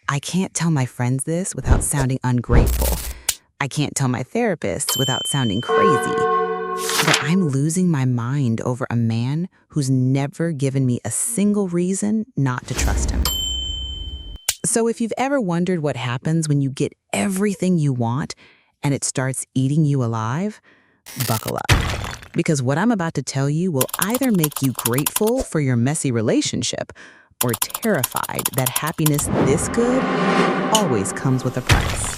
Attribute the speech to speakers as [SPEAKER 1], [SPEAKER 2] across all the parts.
[SPEAKER 1] I can't tell my friends this without sounding ungrateful. I can't tell my therapist without sounding crazy. But I'm losing my mind over a man who's never given me a single reason not to trust him. So if you've ever wondered what happens when you get everything you want and it starts eating you alive, buckle up. Because what I'm about to tell you will either make you grateful for your messy relationship or terrified that happiness this good always comes with a price.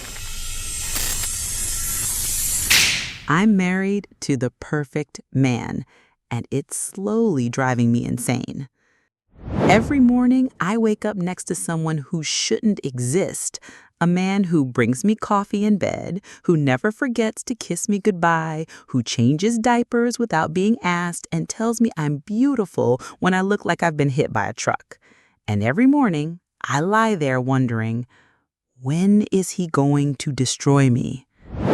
[SPEAKER 1] I'm married to the perfect man, and it's slowly driving me insane. Every morning, I wake up next to someone who shouldn't exist. A man who brings me coffee in bed, who never forgets to kiss me goodbye, who changes diapers without being asked, and tells me I'm beautiful when I look like I've been hit by a truck. And every morning, I lie there wondering, when is he going to destroy me?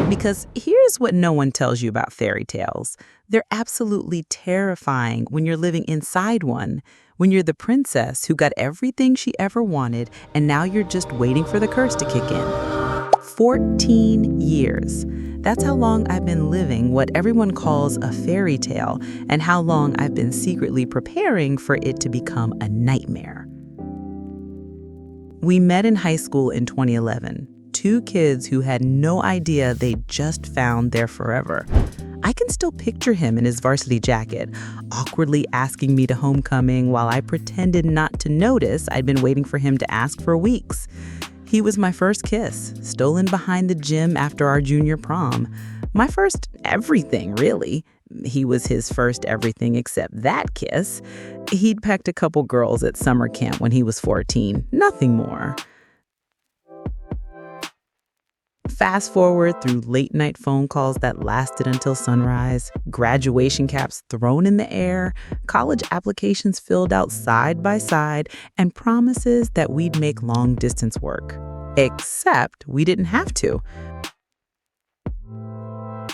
[SPEAKER 1] Because here's what no one tells you about fairy tales. They're absolutely terrifying when you're living inside one, when you're the princess who got everything she ever wanted and now you're just waiting for the curse to kick in. 14 years. That's how long I've been living what everyone calls a fairy tale and how long I've been secretly preparing for it to become a nightmare. We met in high school in 2011. Two kids who had no idea they just found their forever. I can still picture him in his varsity jacket, awkwardly asking me to homecoming while I pretended not to notice I'd been waiting for him to ask for weeks. He was my first kiss, stolen behind the gym after our junior prom. My first everything, really. He was his first everything except that kiss. He'd pecked a couple girls at summer camp when he was 14, nothing more. Fast forward through late-night phone calls that lasted until sunrise, graduation caps thrown in the air, college applications filled out side by side, and promises that we'd make long-distance work. Except we didn't have to.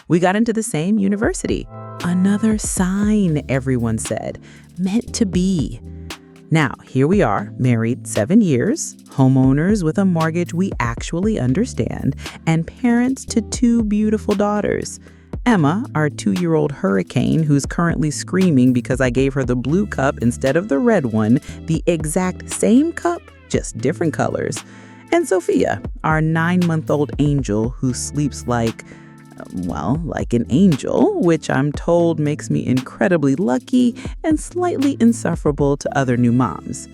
[SPEAKER 1] We got into the same university. Another sign, everyone said. Meant to be. Now, here we are, married 7 years, homeowners with a mortgage we actually understand, and parents to 2 beautiful daughters. Emma, our 2-year-old hurricane who's currently screaming because I gave her the blue cup instead of the red one, the exact same cup, just different colors. And Sophia, our 9-month-old angel who sleeps like an angel, which I'm told makes me incredibly lucky and slightly insufferable to other new moms.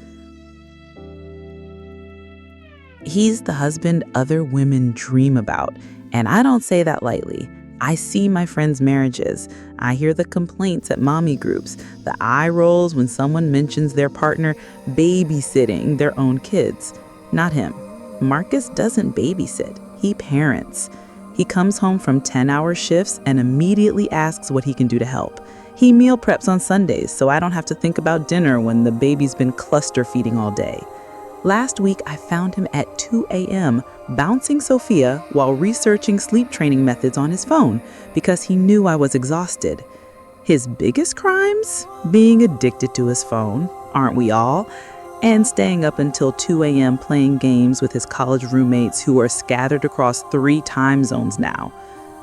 [SPEAKER 1] He's the husband other women dream about, and I don't say that lightly. I see my friends' marriages. I hear the complaints at mommy groups, the eye rolls when someone mentions their partner babysitting their own kids. Not him. Marcus doesn't babysit. He parents. He comes home from 10-hour shifts and immediately asks what he can do to help. He meal preps on Sundays so I don't have to think about dinner when the baby's been cluster feeding all day. Last week, I found him at 2 a.m. bouncing Sophia while researching sleep training methods on his phone because he knew I was exhausted. His biggest crimes? Being addicted to his phone, aren't we all? And staying up until 2 a.m. playing games with his college roommates who are scattered across 3 time zones now.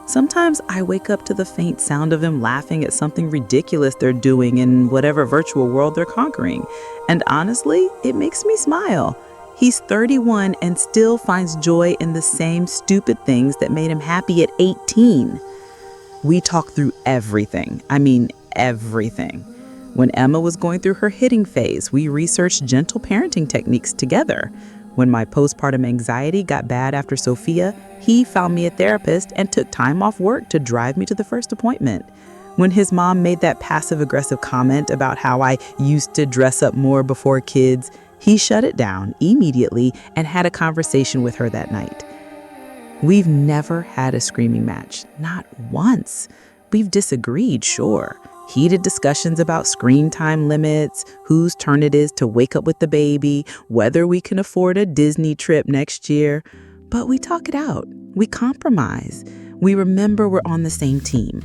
[SPEAKER 1] Sometimes I wake up to the faint sound of him laughing at something ridiculous they're doing in whatever virtual world they're conquering. And honestly, it makes me smile. He's 31 and still finds joy in the same stupid things that made him happy at 18. We talk through everything. I mean, everything. When Emma was going through her hitting phase, we researched gentle parenting techniques together. When my postpartum anxiety got bad after Sophia, he found me a therapist and took time off work to drive me to the first appointment. When his mom made that passive-aggressive comment about how I used to dress up more before kids, he shut it down immediately and had a conversation with her that night. We've never had a screaming match, not once. We've disagreed, sure. Heated discussions about screen time limits, whose turn it is to wake up with the baby, whether we can afford a Disney trip next year. But we talk it out. We compromise. We remember we're on the same team.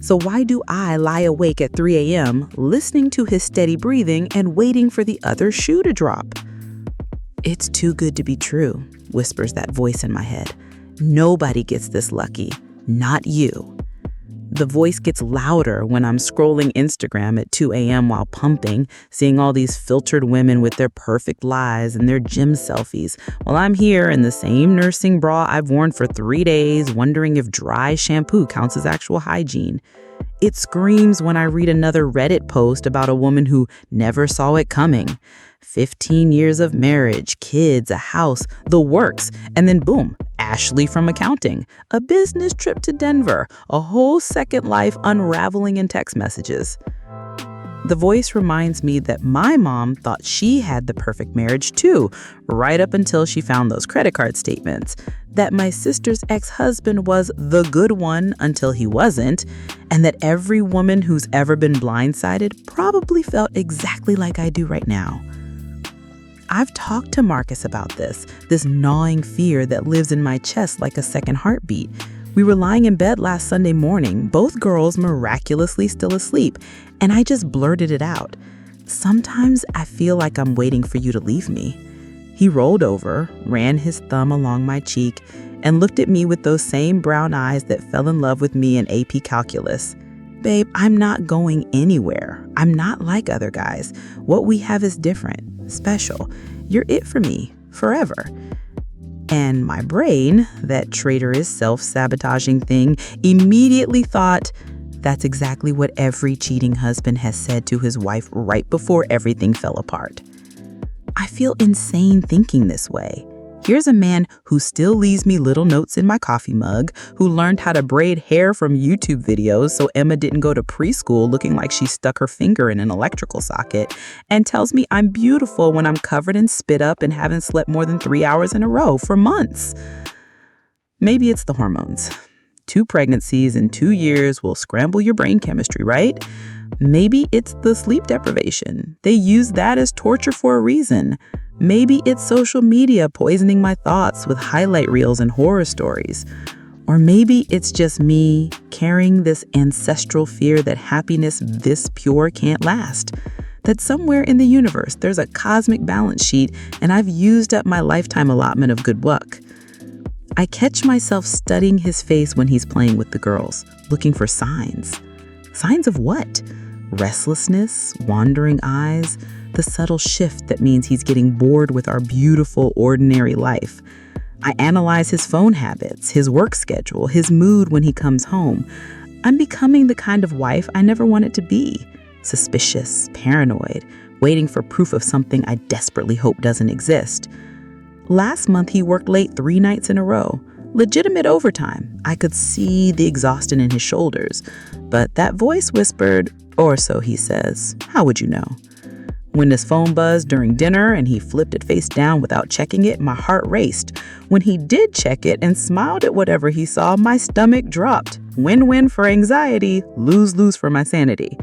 [SPEAKER 1] So why do I lie awake at 3 a.m. listening to his steady breathing and waiting for the other shoe to drop? It's too good to be true, whispers that voice in my head. Nobody gets this lucky, not you. The voice gets louder when I'm scrolling Instagram at 2 a.m. while pumping, seeing all these filtered women with their perfect lies and their gym selfies, while I'm here in the same nursing bra I've worn for 3 days, wondering if dry shampoo counts as actual hygiene. It screams when I read another Reddit post about a woman who never saw it coming. 15 years of marriage, kids, a house, the works, and then boom, Ashley from accounting, a business trip to Denver, a whole second life unraveling in text messages. The voice reminds me that my mom thought she had the perfect marriage too, right up until she found those credit card statements. That my sister's ex-husband was the good one until he wasn't, and that every woman who's ever been blindsided probably felt exactly like I do right now. I've talked to Marcus about this gnawing fear that lives in my chest like a second heartbeat. We were lying in bed last Sunday morning, both girls miraculously still asleep, and I just blurted it out. Sometimes I feel like I'm waiting for you to leave me. He rolled over, ran his thumb along my cheek, and looked at me with those same brown eyes that fell in love with me in AP Calculus. Babe, I'm not going anywhere. I'm not like other guys. What we have is different, special. You're it for me, forever. And my brain, that traitorous self-sabotaging thing, immediately thought, that's exactly what every cheating husband has said to his wife right before everything fell apart. I feel insane thinking this way. Here's a man who still leaves me little notes in my coffee mug, who learned how to braid hair from YouTube videos so Emma didn't go to preschool looking like she stuck her finger in an electrical socket, and tells me I'm beautiful when I'm covered in spit up and haven't slept more than 3 hours in a row for months. Maybe it's the hormones. 2 pregnancies in 2 years will scramble your brain chemistry, right? Maybe it's the sleep deprivation. They use that as torture for a reason. Maybe it's social media poisoning my thoughts with highlight reels and horror stories. Or maybe it's just me carrying this ancestral fear that happiness this pure can't last. That somewhere in the universe there's a cosmic balance sheet and I've used up my lifetime allotment of good luck. I catch myself studying his face when he's playing with the girls, looking for signs. Signs of what? Restlessness, wandering eyes, the subtle shift that means he's getting bored with our beautiful, ordinary life. I analyze his phone habits, his work schedule, his mood when he comes home. I'm becoming the kind of wife I never wanted to be. Suspicious, paranoid, waiting for proof of something I desperately hope doesn't exist. Last month, he worked late 3 nights in a row. Legitimate overtime. I could see the exhaustion in his shoulders. But that voice whispered, or so he says. How would you know? When his phone buzzed during dinner and he flipped it face down without checking it, my heart raced. When he did check it and smiled at whatever he saw, my stomach dropped. Win-win for anxiety, lose-lose for my sanity.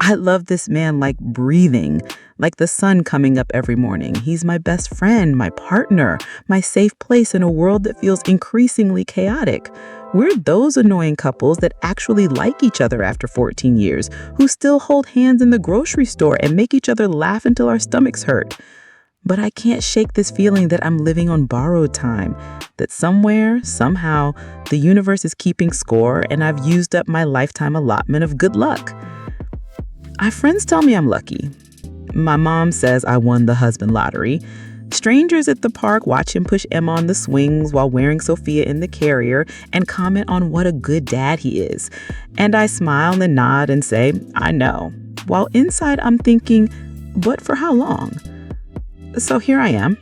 [SPEAKER 1] I love this man like breathing, like the sun coming up every morning. He's my best friend, my partner, my safe place in a world that feels increasingly chaotic. We're those annoying couples that actually like each other after 14 years, who still hold hands in the grocery store and make each other laugh until our stomachs hurt. But I can't shake this feeling that I'm living on borrowed time, that somewhere, somehow, the universe is keeping score and I've used up my lifetime allotment of good luck. My friends tell me I'm lucky. My mom says I won the husband lottery. Strangers at the park watch him push Emma on the swings while wearing Sophia in the carrier and comment on what a good dad he is. And I smile and nod and say, I know. While inside I'm thinking, but for how long? So here I am,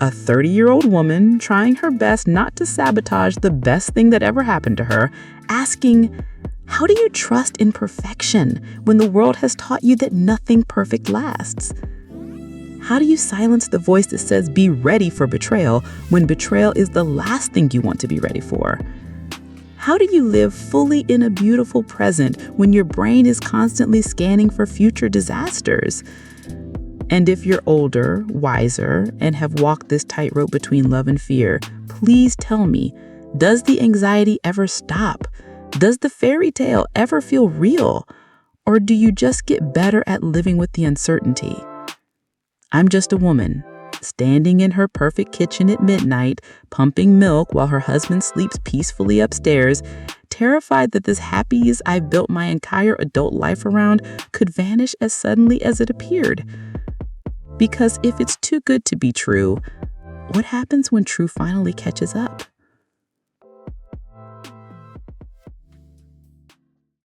[SPEAKER 1] a 30-year-old woman trying her best not to sabotage the best thing that ever happened to her, asking, how do you trust in perfection when the world has taught you that nothing perfect lasts? How do you silence the voice that says be ready for betrayal when betrayal is the last thing you want to be ready for? How do you live fully in a beautiful present when your brain is constantly scanning for future disasters? And if you're older, wiser, and have walked this tightrope between love and fear, please tell me, does the anxiety ever stop? Does the fairy tale ever feel real? Or do you just get better at living with the uncertainty? I'm just a woman, standing in her perfect kitchen at midnight, pumping milk while her husband sleeps peacefully upstairs, terrified that this happiness I built my entire adult life around could vanish as suddenly as it appeared. Because if it's too good to be true, what happens when true finally catches up?